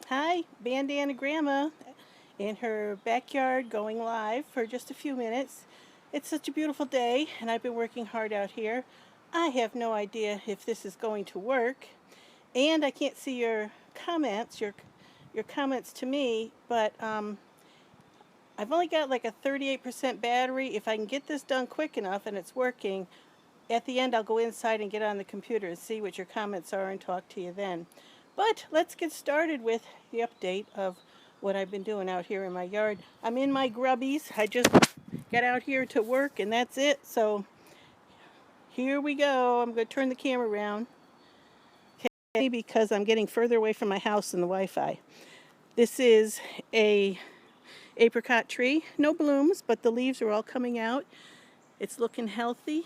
Hi, BanDana Gramma in her backyard going live for just a few minutes. It's such a beautiful day and I've been working hard out here. I have no idea if this is going to work and I can't see your comments, your comments to me, but I've only got like a 38% battery. If I can get this done quick enough and it's working, at the end I'll go inside and get on the computer and see what your comments are and talk to you then. But let's get started with the update of what I've been doing out here in my yard. I'm in my grubbies. I just got out here to work and that's it. So here we go. I'm going to turn the camera around. Okay, because I'm getting further away from my house and the Wi-Fi. This is a apricot tree. No blooms, but the leaves are all coming out. It's looking healthy.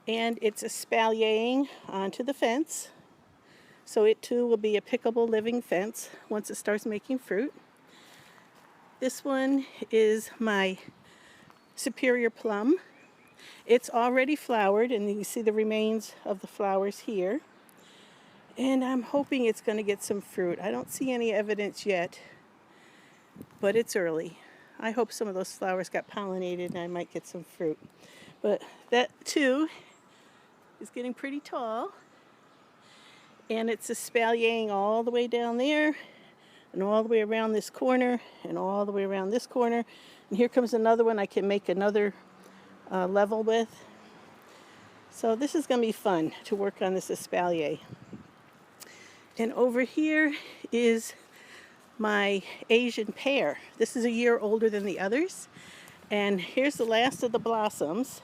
And it's espaliering onto the fence. So it too will be a pickable living fence once it starts making fruit. This one is my superior plum. It's already flowered and you see the remains of the flowers here. And I'm hoping it's going to get some fruit. I don't see any evidence yet, but it's early. I hope some of those flowers got pollinated and I might get some fruit. But that too is getting pretty tall. And it's espaliering all the way down there and all the way around this corner and all the way around this corner. And here comes another one I can make another level with. So this is going to be fun to work on this espalier. And over here is my Asian pear. This is a year older than the others. And here's the last of the blossoms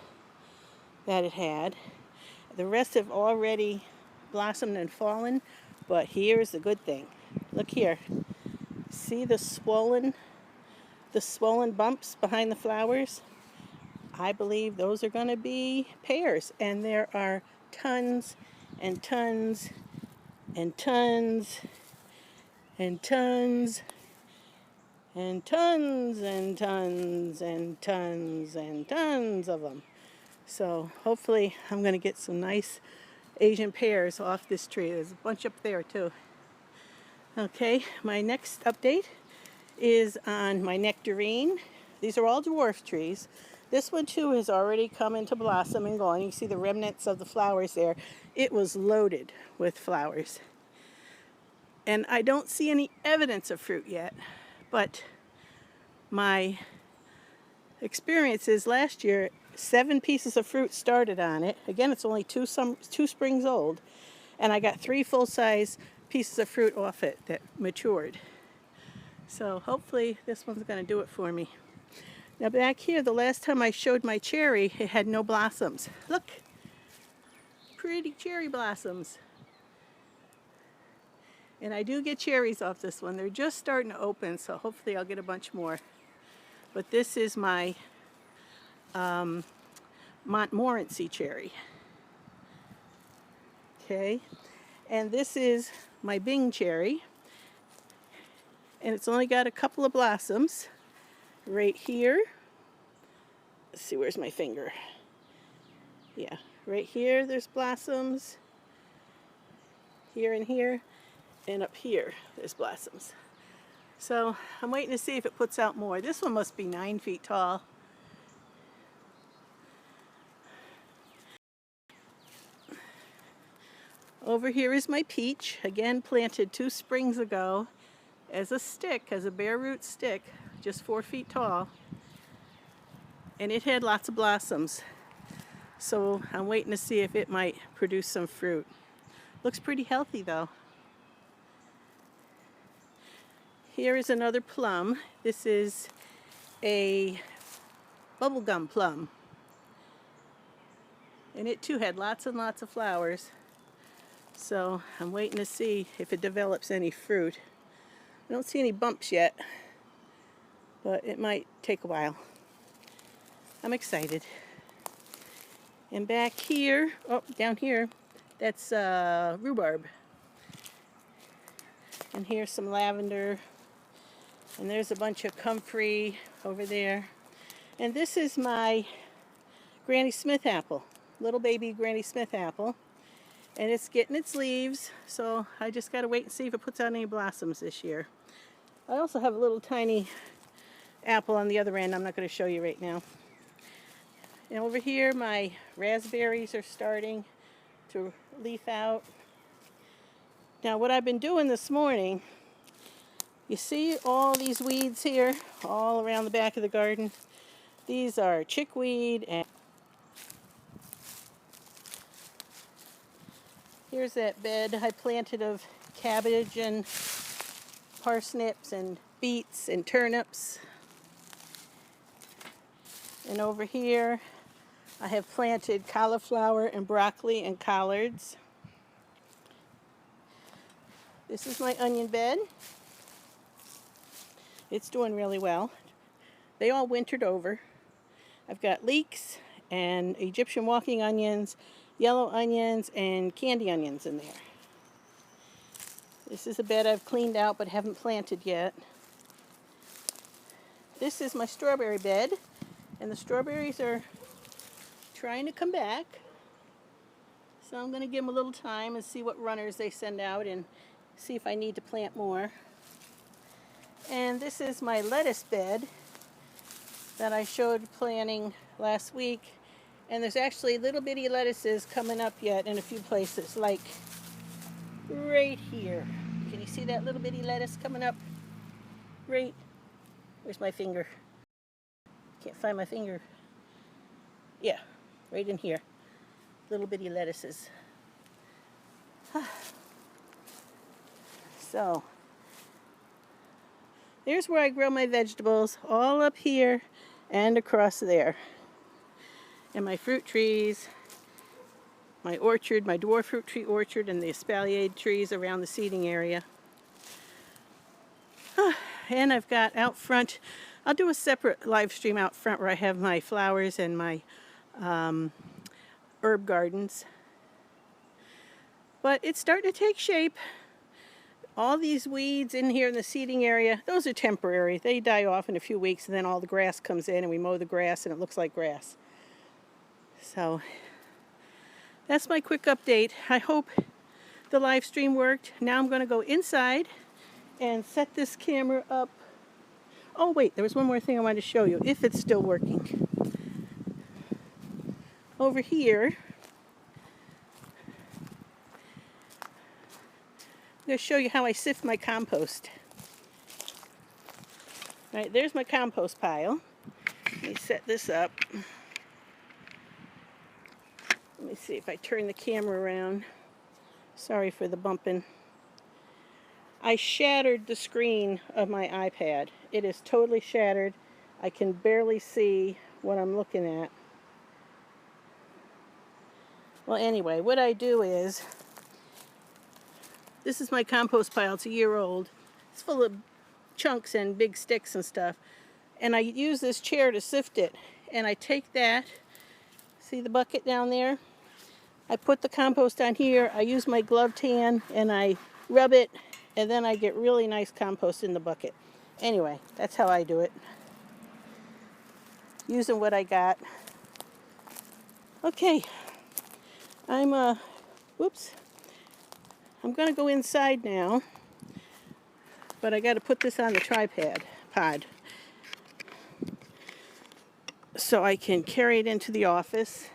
that it had. The rest have already blossomed and fallen, but here's the good thing. Look here. See the swollen bumps behind the flowers? I believe those are going to be pears, and there are tons and tons and tons and tons and tons and tons and tons and tons of them. So hopefully I'm going to get some nice Asian pears off this tree. There's a bunch up there too. Okay, my next update is on my nectarine. These are all dwarf trees. This one too has already come into blossom and gone. You see the remnants of the flowers there. It was loaded with flowers. And I don't see any evidence of fruit yet, but my experience is last year 7 pieces of fruit started on it. Again, it's only two springs old, and I got 3 full-size pieces of fruit off it that matured. So hopefully this one's going to do it for me. Now back here, the last time I showed my cherry, it had no blossoms. Look, pretty cherry blossoms. And I do get cherries off this one. They're just starting to open, so hopefully I'll get a bunch more. But this is my Montmorency cherry. Okay, and this is my Bing cherry. And it's only got a couple of blossoms right here. Let's see, where's my finger? Yeah, right here there's blossoms. Here and here. And up here there's blossoms. So I'm waiting to see if it puts out more. This one must be 9 feet tall. Over here is my peach, again planted 2 springs ago as a stick, as a bare root stick, just 4 feet tall. And it had lots of blossoms. So I'm waiting to see if it might produce some fruit. Looks pretty healthy though. Here is another plum. This is a bubblegum plum. And it too had lots and lots of flowers. So I'm waiting to see if it develops any fruit. I don't see any bumps yet, but it might take a while. I'm excited. And back here, oh, down here, that's rhubarb. And here's some lavender. And there's a bunch of comfrey over there. And this is my Granny Smith apple, little baby Granny Smith apple. and it's getting its leaves, so I just got to wait and see if it puts out any blossoms this year. I also have a little tiny apple on the other end I'm not going to show you right now. And over here my raspberries are starting to leaf out. Now what I've been doing this morning, you see all these weeds here all around the back of the garden? These are chickweed, and here's that bed I planted of cabbage and parsnips and beets and turnips. And over here I have planted cauliflower and broccoli and collards. This is my onion bed. It's doing really well. They all wintered over. I've got leeks and Egyptian walking onions, yellow onions, and candy onions in there. This is a bed I've cleaned out but haven't planted yet. This is my strawberry bed, and the strawberries are trying to come back. So I'm going to give them a little time and see what runners they send out and see if I need to plant more. And this is my lettuce bed that I showed planting last week. And there's actually little bitty lettuces coming up yet in a few places, like right here. Can you see that little bitty lettuce coming up? Right. Where's my finger? Can't find my finger. Yeah, right in here. Little bitty lettuces. So, there's where I grow my vegetables, all up here and across there. And my fruit trees, my orchard, my dwarf fruit tree orchard, and the espaliered trees around the seating area. And I've got out front, I'll do a separate live stream out front where I have my flowers and my herb gardens. But it's starting to take shape. All these weeds in here in the seating area, those are temporary. They die off in a few weeks, and then all the grass comes in and we mow the grass and it looks like grass. So that's my quick update. I hope the live stream worked. Now I'm going to go inside and set this camera up. Oh wait, there was one more thing I wanted to show you, if it's still working. Over here, I'm going to show you how I sift my compost. All right, there's my compost pile. Let me set this up. Let me see if I turn the camera around. Sorry for the bumping. I shattered the screen of my iPad. It is totally shattered. I can barely see what I'm looking at. Well, anyway, what I do is, this is my compost pile. It's a year old. It's full of chunks and big sticks and stuff. And I use this chair to sift it. And I take that, see the bucket down there? I put the compost on here. I use my glove tan and I rub it, and then I get really nice compost in the bucket. Anyway, that's how I do it. Using what I got. Okay. I'm going to go inside now, but I got to put this on the tripod so I can carry it into the office.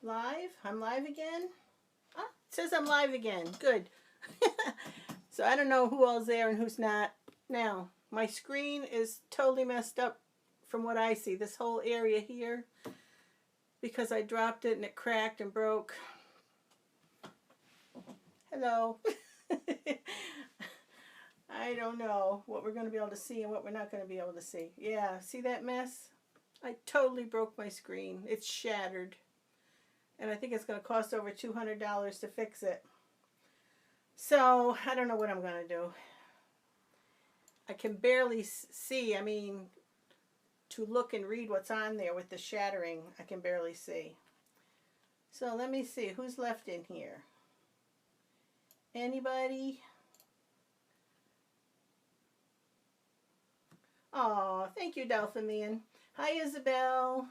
Live? I'm live again? Ah, it says I'm live again. Good. So I don't know who all's there and who's not. Now, my screen is totally messed up from what I see. This whole area here, because I dropped it and it cracked and broke. Hello. I don't know what we're going to be able to see and what we're not going to be able to see. Yeah, see that mess? I totally broke my screen. It's shattered. And I think it's going to cost over $200 to fix it. So, I don't know what I'm going to do. I can barely see. I mean, to look and read what's on there with the shattering, I can barely see. So let me see, who's left in here? Anybody? Oh, thank you, Dolphin Man. Hi, Isabel.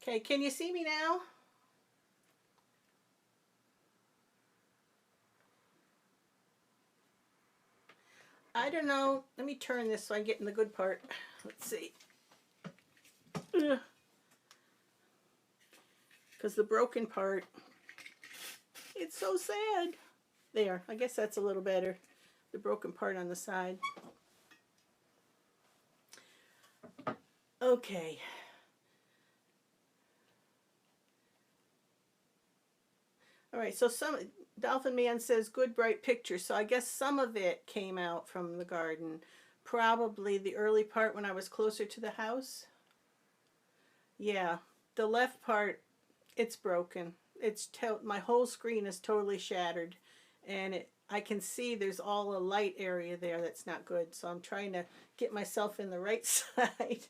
Okay, can you see me now? I don't know. Let me turn this so I get in the good part. Let's see. Because the broken part, it's so sad. There, I guess that's a little better. The broken part on the side. Okay. All right, so Dolphin Man says good bright picture. So I guess some of it came out from the garden. Probably the early part when I was closer to the house. Yeah, the left part, it's broken. My whole screen is totally shattered, and I can see there's all a light area there that's not good. So I'm trying to get myself in the right side.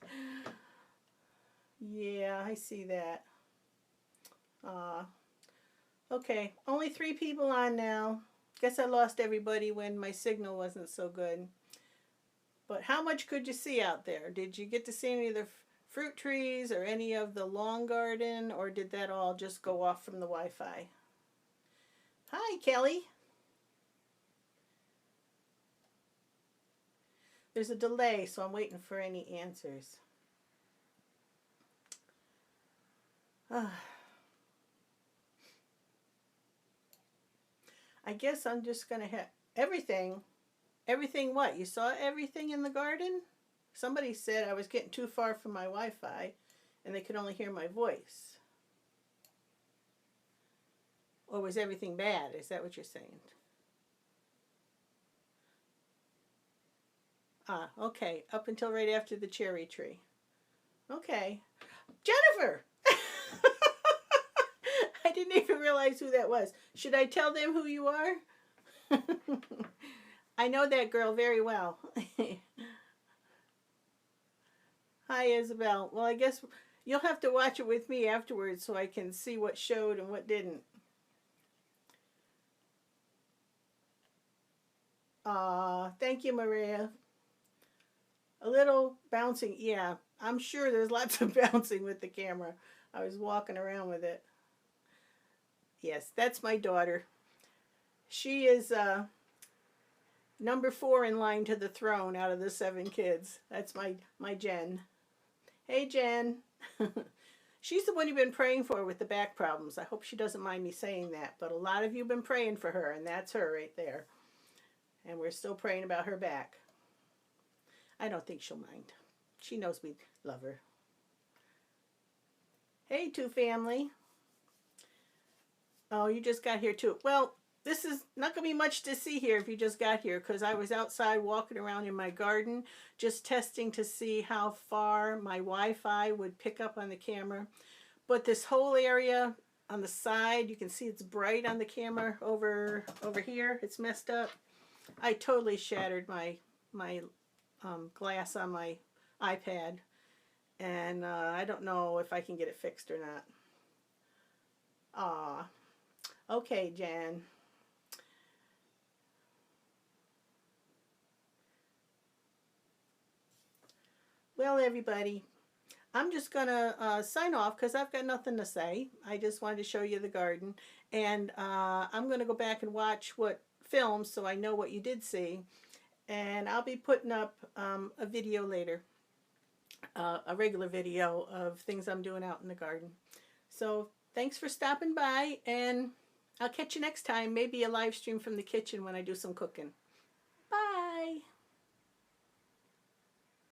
Yeah, I see that. Okay, only 3 people on now. Guess I lost everybody when my signal wasn't so good. But how much could you see out there? Did you get to see any of the fruit trees or any of the lawn garden, or did that all just go off from the Wi-Fi? Hi, Kelly. There's a delay, so I'm waiting for any answers. I guess I'm just going to have everything. Everything what? You saw everything in the garden? Somebody said I was getting too far from my Wi-Fi and they could only hear my voice. Or was everything bad? Is that what you're saying? Ah, okay. Up until right after the cherry tree. Okay. Jennifer! I didn't even realize who that was. Should I tell them who you are? I know that girl very well. Hi, Isabel. Well, I guess you'll have to watch it with me afterwards so I can see what showed and what didn't. Thank you, Maria. A little bouncing. Yeah, I'm sure there's lots of bouncing with the camera. I was walking around with it. Yes, that's my daughter. She is number 4 in line to the throne out of the 7 kids. That's my Jen. Hey, Jen. She's the one you've been praying for with the back problems. I hope she doesn't mind me saying that, but a lot of you have been praying for her, and that's her right there. And we're still praying about her back. I don't think she'll mind. She knows we love her. Hey, 2 family. Oh, you just got here too. Well, this is not going to be much to see here if you just got here, because I was outside walking around in my garden just testing to see how far my Wi-Fi would pick up on the camera. But this whole area on the side, you can see it's bright on the camera over here. It's messed up. I totally shattered my glass on my iPad, and I don't know if I can get it fixed or not. Aw. Okay, Jan. Well, everybody, I'm just going to sign off because I've got nothing to say. I just wanted to show you the garden. And I'm going to go back and watch what films so I know what you did see. And I'll be putting up a video later, a regular video of things I'm doing out in the garden. So thanks for stopping by, and I'll catch you next time. Maybe a live stream from the kitchen when I do some cooking.